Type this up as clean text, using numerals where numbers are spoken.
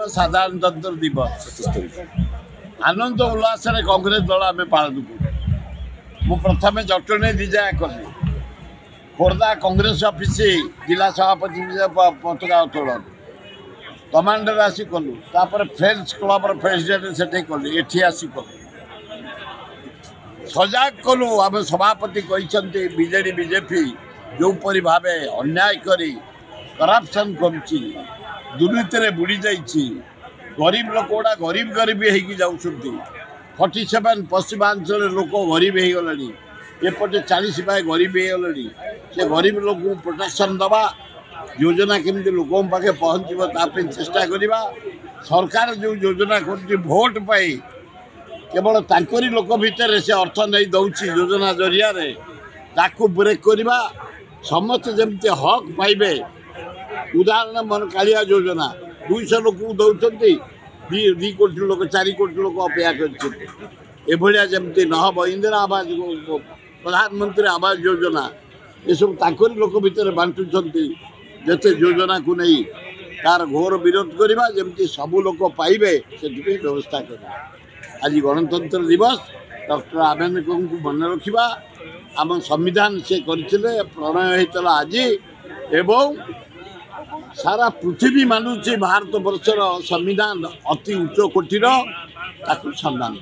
साधारणतंत्र दिवस आनंद उल्लास कांग्रेस दल आम पालन करूँ। प्रथम जटणी दिजा कली खोर्धा कांग्रेस ऑफिस जिला सभापति पताका उत्तोलन कमांडर आसी कलु फ्रेंड्स क्लब प्रेसिडेंट से कलु एठी आसी कलु सजाग कलु आम सभापति कहते बीजेडी बीजेपी जोपरी भाव अन्याय करी करप्शन करुच्ची दुर्नीति बुड़ी जाइए गरीब लोक गुड़ा गरीब गरीब होती 47 पश्चिमांचल लोक गरीब हो गले एपटे 40 गरीब हो गले से गरीब लोक प्रोटेक्शन दबा योजना केमती लोक पाखे पहुँचे चेष्टा करवा सरकार जो योजना कर भोट पाई केवल तांकरी लोक भितर से अर्थ नहीं दौची योजना जरिया ताकू ब्रेक करवा समस्त जमती हक पाइबे उदाहरण मन कालिया योजना 200 लोक दौरान 2 कोटी लोक 4 कोटी लोक अपेक्षा कर जमती नहब इंदिरा आवास प्रधानमंत्री आवास योजना ये सब तांकरी लोक भितर बांटुंट जते योजना को नहीं तार घोर विरोध करवा जमती सबू लोक पाइबे से व्यवस्था करवा। आज गणतंत्र दिवस डॉक्टर आम्बेडकर को मन रखा आम संविधान से करथिले प्रणय होता आज एवं सारा पृथ्वी मानुची भारत वर्षर संविधान अति उच्च कोटीर ताकू सम्मान।